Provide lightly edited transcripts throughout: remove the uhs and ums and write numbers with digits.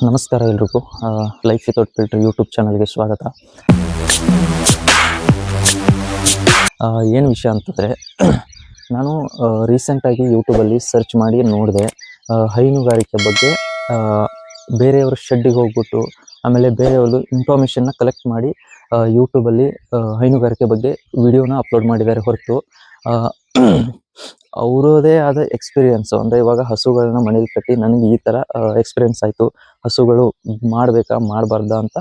ನಮಸ್ಕಾರ ಎಲ್ರಿಗೂ. Life without filter YouTube ಚಾನಲ್ಗೆ ಸ್ವಾಗತ. ಏನು ವಿಷಯ ಅಂತಂದರೆ, ನಾನು ರೀಸೆಂಟಾಗಿ ಯೂಟ್ಯೂಬಲ್ಲಿ ಸರ್ಚ್ ಮಾಡಿ ನೋಡಿದೆ ಹೈನುಗಾರಿಕೆ ಬಗ್ಗೆ. ಬೇರೆಯವ್ರ ಶೆಡ್ಡಿಗೆ ಹೋಗ್ಬಿಟ್ಟು ಆಮೇಲೆ ಬೇರೆಯವ್ರದ್ದು ಇನ್ಫಾರ್ಮೇಷನ್ನ ಕಲೆಕ್ಟ್ ಮಾಡಿ ಯೂಟ್ಯೂಬಲ್ಲಿ ಹೈನುಗಾರಿಕೆ ಬಗ್ಗೆ ವಿಡಿಯೋನ ಅಪ್ಲೋಡ್ ಮಾಡಿದ್ದಾರೆ ಹೊರತು ಅವರದೇ ಆದ ಎಕ್ಸ್ಪೀರಿಯೆನ್ಸು ಅಂದರೆ ಇವಾಗ ಹಸುಗಳನ್ನ ಮನೇಲಿ ಕಟ್ಟಿ ನನಗೆ ಈ ಥರ ಎಕ್ಸ್ಪೀರಿಯೆನ್ಸ್ ಆಯಿತು, ಹಸುಗಳು ಮಾಡಬೇಕಾ ಮಾಡಬಾರ್ದಾ ಅಂತ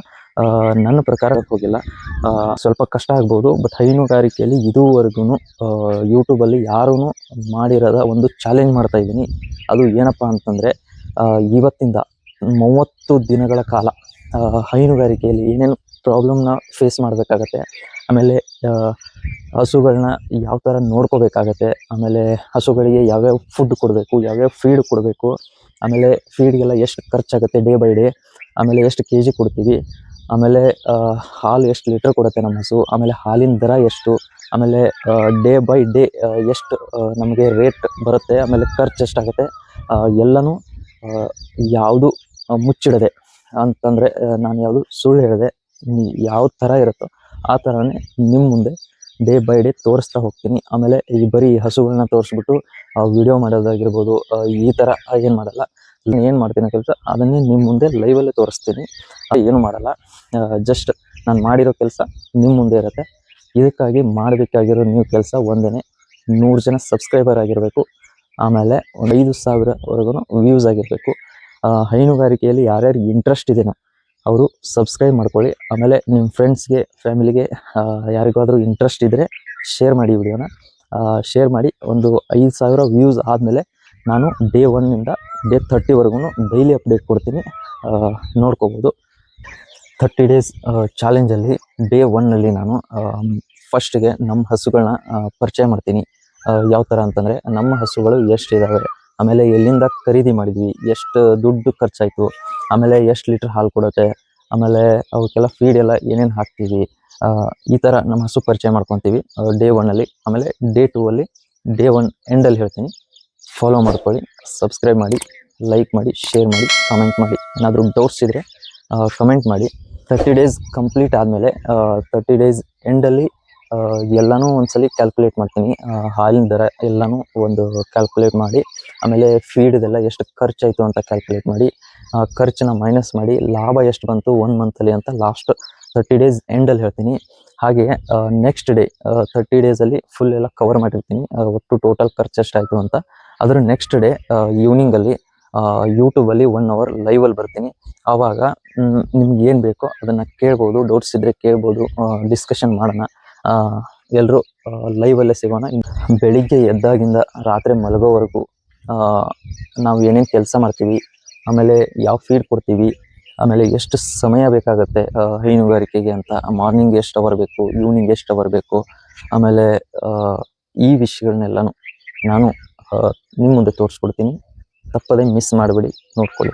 ನನ್ನ ಪ್ರಕಾರ ಹೋಗಿಲ್ಲ. ಸ್ವಲ್ಪ ಕಷ್ಟ ಆಗ್ಬೋದು, ಬಟ್ ಹೈನುಗಾರಿಕೆಯಲ್ಲಿ ಇದುವರೆಗೂ ಯೂಟ್ಯೂಬಲ್ಲಿ ಯಾರೂ ಮಾಡಿರೋದ ಒಂದು ಚಾಲೆಂಜ್ ಮಾಡ್ತಾ ಇದ್ದೀನಿ. ಅದು ಏನಪ್ಪ ಅಂತಂದರೆ, ಇವತ್ತಿಂದ 30 ದಿನಗಳ ಕಾಲ ಹೈನುಗಾರಿಕೆಯಲ್ಲಿ ಏನೇನು ಪ್ರಾಬ್ಲಮ್ನ ಫೇಸ್ ಮಾಡಬೇಕಾಗತ್ತೆ, ಆಮೇಲೆ ಹಸುಗಳನ್ನ ಯಾವ ಥರ ನೋಡ್ಕೋಬೇಕಾಗತ್ತೆ, ಆಮೇಲೆ ಹಸುಗಳಿಗೆ ಯಾವ್ಯಾವ ಫುಡ್ ಕೊಡಬೇಕು, ಯಾವ್ಯಾವ ಫೀಡ್ ಕೊಡಬೇಕು, ಆಮೇಲೆ ಫೀಡ್ಗೆಲ್ಲ ಎಷ್ಟು ಖರ್ಚಾಗುತ್ತೆ ಡೇ ಬೈ ಡೇ, ಆಮೇಲೆ ಎಷ್ಟು kg ಕೊಡ್ತೀವಿ, ಆಮೇಲೆ ಹಾಲು ಎಷ್ಟು ಲೀಟ್ರ್ ಕೊಡುತ್ತೆ ನಮ್ಮ ಹಸು, ಆಮೇಲೆ ಹಾಲಿನ ದರ ಎಷ್ಟು, ಆಮೇಲೆ ಡೇ ಬೈ ಡೇ ಎಷ್ಟು ನಮಗೆ ರೇಟ್ ಬರುತ್ತೆ, ಆಮೇಲೆ ಖರ್ಚು ಎಷ್ಟಾಗುತ್ತೆ, ಎಲ್ಲನೂ ಯಾವುದು ಮುಚ್ಚಿಡದೆ ಅಂತಂದರೆ ನಾನು ಯಾವುದು ಸುಳ್ಳು ಹೇಳಿದೆ, ಯಾವ ಥರ ಇರುತ್ತೋ ಆ ಥರನೇ ನಿಮ್ಮ ಮುಂದೆ ಡೇ ಬೈ ಡೇ ತೋರಿಸ್ತಾ ಹೋಗ್ತೀನಿ. ಆಮೇಲೆ ಈ ಬರೀ ಹಸುಗಳನ್ನ ತೋರಿಸ್ಬಿಟ್ಟು ವಿಡಿಯೋ ಮಾಡೋದಾಗಿರ್ಬೋದು ಈ ಥರ ಏನು ಮಾಡಲ್ಲ. ಏನು ಮಾಡ್ತೀನಿ ಕೆಲಸ ಅದನ್ನೇ ನಿಮ್ಮ ಮುಂದೆ ಲೈವಲ್ಲೇ ತೋರಿಸ್ತೀನಿ. ಏನು ಮಾಡಲ್ಲ, ಜಸ್ಟ್ ನಾನು ಮಾಡಿರೋ ಕೆಲಸ ನಿಮ್ಮ ಮುಂದೆ ಇರುತ್ತೆ. ಇದಕ್ಕಾಗಿ ಮಾಡಬೇಕಾಗಿರೋ ನೀವು ಕೆಲಸ ಒಂದೇ, 100 ಜನ ಸಬ್ಸ್ಕ್ರೈಬರ್ ಆಗಿರಬೇಕು, ಆಮೇಲೆ ಒಂದು 5,000ವರೆಗೂ ವ್ಯೂಸ್ ಆಗಿರಬೇಕು. ಹೈನುಗಾರಿಕೆಯಲ್ಲಿ ಯಾರ್ಯಾರಿಗೆ ಇಂಟ್ರೆಸ್ಟ್ ಇದೆಯೋ ಅವರು ಸಬ್ಸ್ಕ್ರೈಬ್ ಮಾಡ್ಕೊಳ್ಳಿ. ಆಮೇಲೆ ನಿಮ್ಮ ಫ್ರೆಂಡ್ಸ್ಗೆ, ಫ್ಯಾಮಿಲಿಗೆ ಯಾರಿಗಾದರೂ ಇಂಟ್ರೆಸ್ಟ್ ಇದ್ದರೆ ಶೇರ್ ಮಾಡಿ ವಿಡಿಯೋನ. ಶೇರ್ ಮಾಡಿ ಒಂದು 5,000 ವ್ಯೂಸ್ ಆದಮೇಲೆ ನಾನು ಡೇ 1ಇಂದ ಡೇ 30ವರೆಗೂ ಡೈಲಿ ಅಪ್ಡೇಟ್ ಕೊಡ್ತೀನಿ, ನೋಡ್ಕೋಬೋದು. 30 ಡೇಸ್ ಚಾಲೆಂಜಲ್ಲಿ ಡೇ 1ನಲ್ಲಿ ನಾನು ಫಸ್ಟಿಗೆ ನಮ್ಮ ಹಸುಗಳನ್ನ ಪರಿಚಯ ಮಾಡ್ತೀನಿ. ಯಾವ ಥರ ಅಂತಂದರೆ, ನಮ್ಮ ಹಸುಗಳು ಎಷ್ಟಿದ್ದಾವೆ, ಆಮೇಲೆ ಎಲ್ಲಿಂದ ಖರೀದಿ ಮಾಡಿದ್ವಿ, ಎಷ್ಟು ದುಡ್ಡು ಖರ್ಚಾಯಿತು, ಆಮೇಲೆ ಎಷ್ಟು ಲೀಟ್ರ್ ಹಾಲು ಕೊಡುತ್ತೆ, ಆಮೇಲೆ ಅವಕ್ಕೆಲ್ಲ ಫೀಡ್ ಎಲ್ಲ ಏನೇನು ಹಾಕ್ತೀವಿ, ಈ ಥರ ನಮ್ಮ ಹಸು ಪರಿಚಯ ಮಾಡ್ಕೊತೀವಿ ಡೇ 1ಅಲ್ಲಿ. ಆಮೇಲೆ ಡೇ 2ಅಲ್ಲಿ ಡೇ 1 ಎಂಡಲ್ಲಿ ಹೇಳ್ತೀನಿ. ಫಾಲೋ ಮಾಡ್ಕೊಳ್ಳಿ, ಸಬ್ಸ್ಕ್ರೈಬ್ ಮಾಡಿ, ಲೈಕ್ ಮಾಡಿ, ಶೇರ್ ಮಾಡಿ, ಕಮೆಂಟ್ ಮಾಡಿ. ಏನಾದರೂ ಡೌಟ್ಸ್ ಇದ್ದರೆ ಕಮೆಂಟ್ ಮಾಡಿ. 30 ಡೇಸ್ ಕಂಪ್ಲೀಟ್ ಆದಮೇಲೆ 30 ಡೇಸ್ ಎಂಡಲ್ಲಿ ಎಲ್ಲನೂ ಒಂದ್ಸಲಿ ಕ್ಯಾಲ್ಕುಲೇಟ್ ಮಾಡ್ತೀನಿ. ಹಾಲಿನ ದರ ಎಲ್ಲನೂ ಒಂದು ಕ್ಯಾಲ್ಕುಲೇಟ್ ಮಾಡಿ, ಆಮೇಲೆ ಫೀಡ್ದೆಲ್ಲ ಎಷ್ಟು ಖರ್ಚಾಯಿತು ಅಂತ ಕ್ಯಾಲ್ಕುಲೇಟ್ ಮಾಡಿ, ಖರ್ಚನ್ನ ಮೈನಸ್ ಮಾಡಿ ಲಾಭ ಎಷ್ಟು ಬಂತು 1 ಮಂತಲ್ಲಿ ಅಂತ ಲಾಸ್ಟ್ 30 ಡೇಸ್ ಎಂಡಲ್ಲಿ ಹೇಳ್ತೀನಿ. ಹಾಗೆ ನೆಕ್ಸ್ಟ್ ಡೇ 30 ಡೇಸಲ್ಲಿ ಫುಲ್ ಎಲ್ಲ ಕವರ್ ಮಾಡಿರ್ತೀನಿ, ಒಟ್ಟು ಟೋಟಲ್ ಖರ್ಚು ಎಷ್ಟಾಯಿತು ಅಂತ. ಅದರ ನೆಕ್ಸ್ಟ್ ಡೇ ಈವ್ನಿಂಗಲ್ಲಿ ಯೂಟ್ಯೂಬಲ್ಲಿ 1 ಅವರ್ ಲೈವಲ್ಲಿ ಬರ್ತೀನಿ. ಆವಾಗ ನಿಮ್ಗೆ ಏನು ಬೇಕೋ ಅದನ್ನು ಕೇಳ್ಬೋದು, ಡೌಟ್ಸ್ ಇದ್ದರೆ ಕೇಳ್ಬೋದು, ಡಿಸ್ಕಷನ್ ಮಾಡೋಣ. ಎಲ್ಲರೂ ಲೈವಲ್ಲೇ ಸಿಗೋಣ. ಬೆಳಿಗ್ಗೆ ಎದ್ದಾಗಿಂದ ರಾತ್ರಿ ಮಲಗೋವರೆಗೂ ನಾವು ಏನೇನು ಕೆಲಸ ಮಾಡ್ತೀವಿ, ಆಮೇಲೆ ಯಾವ ಫೀಡ್ ಕೊಡ್ತೀವಿ, ಆಮೇಲೆ ಎಷ್ಟು ಸಮಯ ಬೇಕಾಗುತ್ತೆ ಹೈನುಗಾರಿಕೆಗೆ ಅಂತ, ಮಾರ್ನಿಂಗ್ ಎಷ್ಟು ಅವರ್ ಬೇಕು, ಈವ್ನಿಂಗ್ ಎಷ್ಟು ಅವರ್ ಬೇಕು, ಆಮೇಲೆ ಈ ವಿಷಯಗಳನ್ನೆಲ್ಲನೂ ನಾನು ನಿಮ್ಮ ಮುಂದೆ ತೋರಿಸ್ಕೊಡ್ತೀನಿ. ತಪ್ಪದೇ ಮಿಸ್ ಮಾಡಬೇಡಿ, ನೋಡ್ಕೊಳ್ಳಿ.